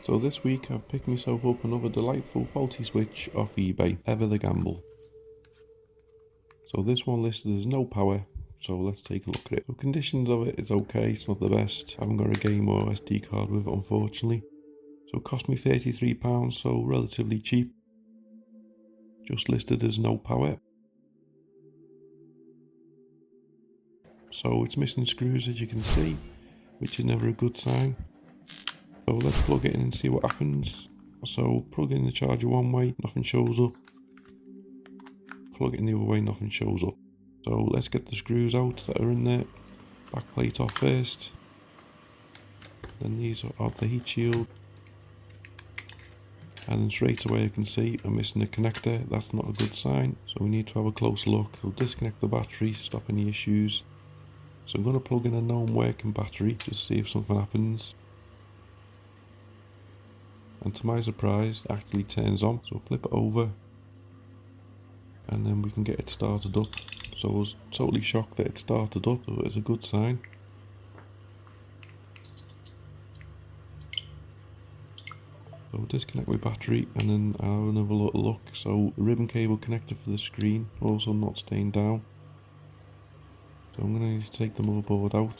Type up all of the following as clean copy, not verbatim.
So this week I've picked myself up another delightful faulty switch off eBay, ever the gamble. So this one listed as no power, so let's take a look at it. The conditions of it is okay, it's not the best. I haven't got a game or SD card with it unfortunately. So it cost me £33, so relatively cheap. Just listed as no power. So it's missing screws as you can see, which is never a good sign. So let's plug it in and see what happens. So plug in the charger one way, nothing shows up. Plug it in the other way, nothing shows up. So let's get the screws out that are in there. Back plate off first. Then these are off the heat shield. And then straight away I can see I'm missing a connector. That's not a good sign. So we need to have a closer look. So disconnect the battery, stop any issues. So I'm going to plug in a known working battery just to see if something happens. And to my surprise, it actually turns on. So flip it over. And then we can get it started up. So I was totally shocked that it started up, so it's a good sign. So disconnect my battery and then I'll have another little look. So the ribbon cable connector for the screen, also not staying down. So I'm going to need to take the motherboard out.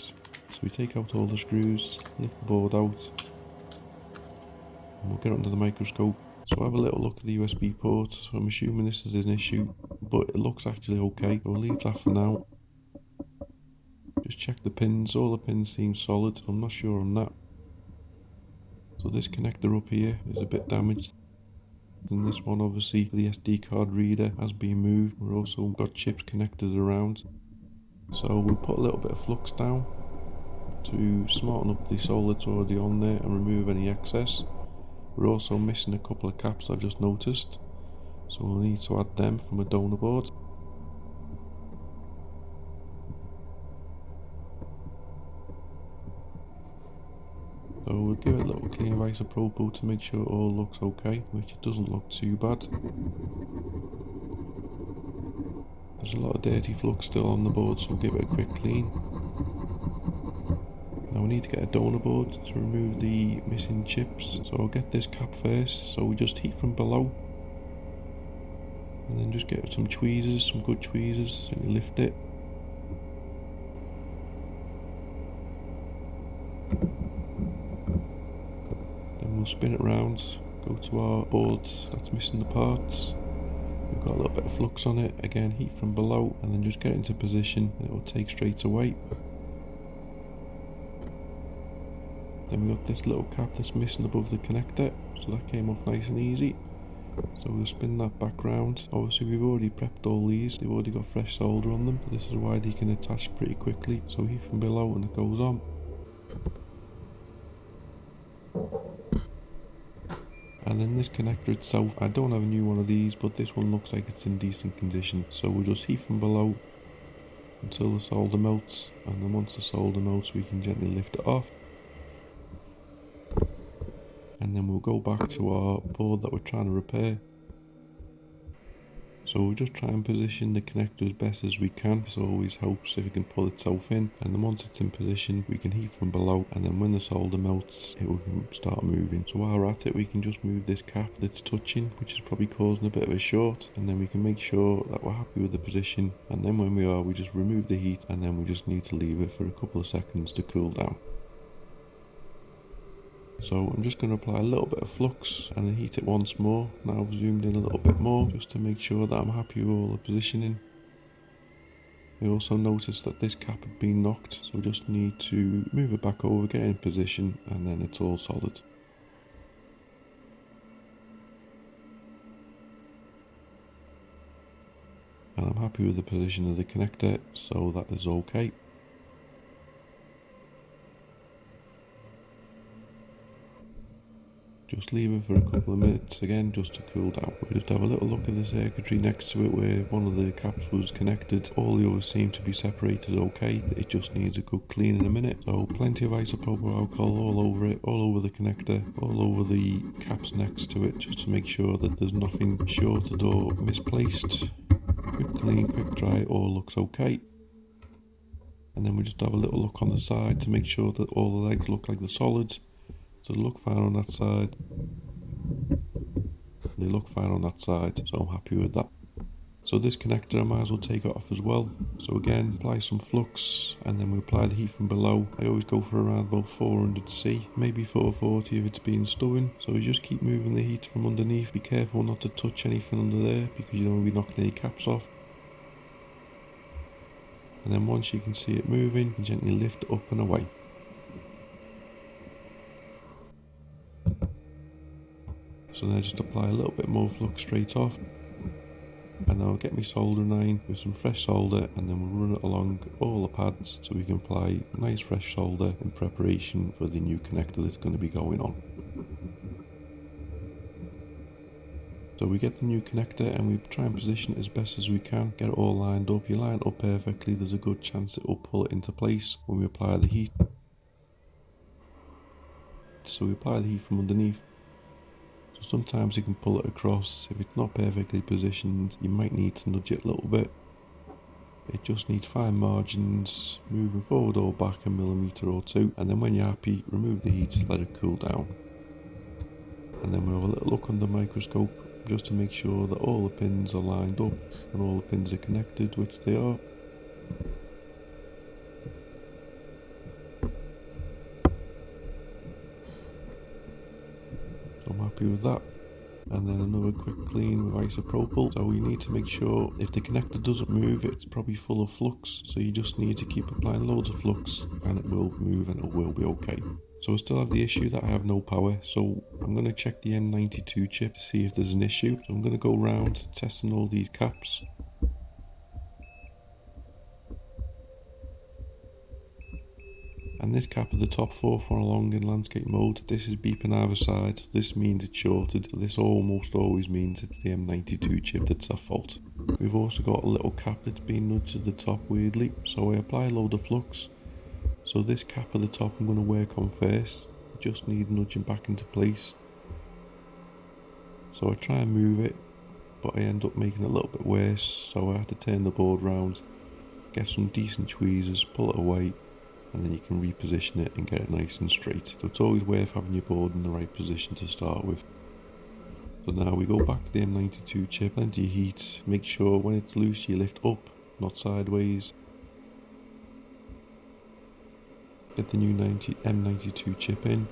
So we take out all the screws, lift the board out. And we'll get it under the microscope. So have a little look at the USB ports. I'm assuming this is an issue, but it looks actually okay. So we'll leave that for now. Just check the pins. All the pins seem solid. I'm not sure on that. So this connector up here is a bit damaged. And this one obviously for the SD card reader has been moved. We've also got chips connected around. So we'll put a little bit of flux down to smarten up the solid that's already on there and remove any excess. We're also missing a couple of caps I've just noticed, so we'll need to add them from a donor board. So we'll give it a little clean of isopropyl to make sure it all looks okay, which it doesn't look too bad. There's a lot of dirty flux still on the board, so we'll give it a quick clean. Now we need to get a donor board to remove the missing chips, so I'll get this cap first. So we just heat from below and then just get some tweezers, some good tweezers, and lift it. Then we'll spin it round, go to our board that's missing the parts. We've got a little bit of flux on it, again heat from below and then just get it into position and it will take straight away. Then we got this little cap that's missing above the connector, so that came off nice and easy. So we'll spin that back round. Obviously we've already prepped all these, they've already got fresh solder on them. This is why they can attach pretty quickly. So heat from below and it goes on. And then this connector itself, I don't have a new one of these, but this one looks like it's in decent condition. So we'll just heat from below until the solder melts, and then once the solder melts we can gently lift it off. And then we'll go back to our board that we're trying to repair. So we'll just try and position the connector as best as we can. This always helps if it can pull itself in. And then once it's in position, we can heat from below. And then when the solder melts, it will start moving. So while we're at it, we can just move this cap that's touching, which is probably causing a bit of a short. And then we can make sure that we're happy with the position. And then when we are, we just remove the heat. And then we just need to leave it for a couple of seconds to cool down. So I'm just going to apply a little bit of flux and then heat it once more. Now I've zoomed in a little bit more just to make sure that I'm happy with all the positioning. We also noticed that this cap had been knocked, so we just need to move it back over, get it in position, and then it's all solid. And I'm happy with the position of the connector, so that is okay. Just leave it for a couple of minutes again just to cool down. We'll just have a little look at the circuitry next to it where one of the caps was connected. All the others seem to be separated okay. It just needs a good clean in a minute. So plenty of isopropyl alcohol all over it, all over the connector, all over the caps next to it, just to make sure that there's nothing shorted or misplaced. Quick clean, quick dry, all looks okay. And then we just have a little look on the side to make sure that all the legs look like the solids. So they look fine on that side. They look fine on that side, so I'm happy with that. So this connector I might as well take it off as well. So again, apply some flux and then we apply the heat from below. I always go for around about 400 C, maybe 440 if it's being stubborn. So we just keep moving the heat from underneath. Be careful not to touch anything under there because you don't want to be knocking any caps off. And then once you can see it moving, gently lift up and away. So then I just apply a little bit more flux straight off. And then I'll get my soldering iron with some fresh solder and then we'll run it along all the pads so we can apply nice fresh solder in preparation for the new connector that's going to be going on. So we get the new connector and we try and position it as best as we can, get it all lined up. You line it up perfectly, there's a good chance it will pull it into place when we apply the heat. So we apply the heat from underneath. So sometimes you can pull it across. If it's not perfectly positioned, you might need to nudge it a little bit. It just needs fine margins, moving forward or back a millimetre or two, and then when you're happy, remove the heat, let it cool down. And then we'll have a little look under the microscope just to make sure that all the pins are lined up and all the pins are connected, which they are. So I'm happy with that. And then another quick clean with isopropyl. So you need to make sure if the connector doesn't move, it's probably full of flux. So you just need to keep applying loads of flux and it will move and it will be okay. So I still have the issue that I have no power. So I'm going to check the M92 chip to see if there's an issue. So I'm going to go around testing all these caps. And this cap at the top, 4th one along in landscape mode, this is beeping either side. This means it's shorted. So this almost always means it's the M92 chip that's at fault. We've also got a little cap that's been nudged to the top weirdly. So I apply a load of flux. So this cap at the top I'm going to work on first. I just need nudging back into place. So I try and move it, but I end up making it a little bit worse. So I have to turn the board round, get some decent tweezers, pull it away, and then you can reposition it and get it nice and straight. So it's always worth having your board in the right position to start with. So now we go back to the M92 chip, plenty of heat, make sure when it's loose you lift up, not sideways. Get the new M92 chip in,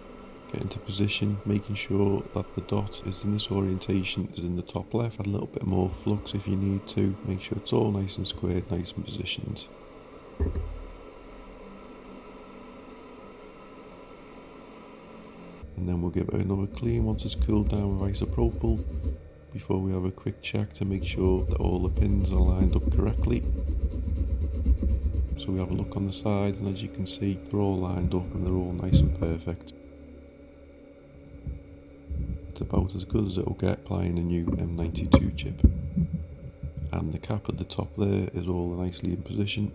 get into position, making sure that the dot is in this orientation, is in the top left. Add a little bit more flux if you need to, make sure it's all nice and squared, nice and positioned. And then we'll give it another clean once it's cooled down with isopropyl before we have a quick check to make sure that all the pins are lined up correctly. So we have a look on the sides and as you can see they're all lined up and they're all nice and perfect. It's about as good as it'll get applying a new M92 chip. And the cap at the top there is all nicely in position.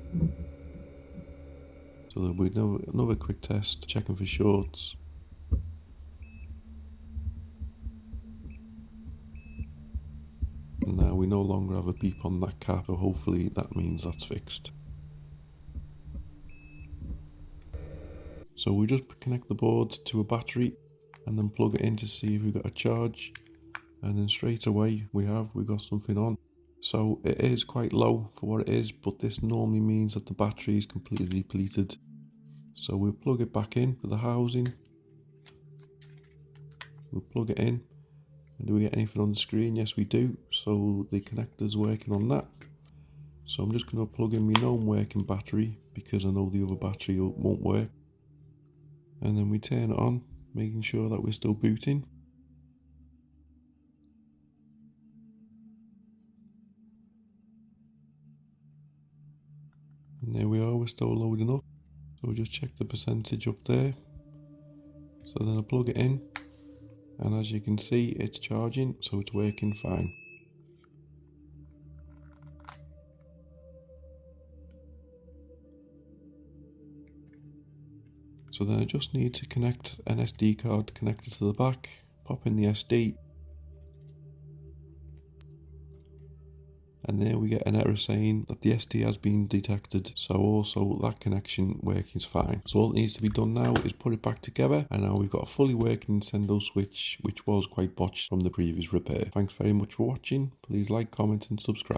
So there'll be another quick test checking for shorts. And now we no longer have a beep on that cap, so hopefully that means that's fixed. So we just connect the board to a battery and then plug it in to see if we've got a charge, and then straight away we've got something on. So it is quite low for what it is, but this normally means that the battery is completely depleted. So we'll plug it back in to the housing. We'll plug it in. And do we get anything on the screen? Yes we do. So the connector's working on that. So I'm just going to plug in my known working battery because I know the other battery won't work. And then we turn it on, making sure that we're still booting. And there we are, we're still loading up. So we'll just check the percentage up there. So then I plug it in. And as you can see, it's charging, so it's working fine. So then I just need to connect an SD card connector to the back, pop in the SD, and there we get an error saying that the SD has been detected. So also that connection working is fine. So all that needs to be done now is put it back together, and now we've got a fully working Nintendo Switch, which was quite botched from the previous repair. Thanks very much for watching. Please like, comment and subscribe.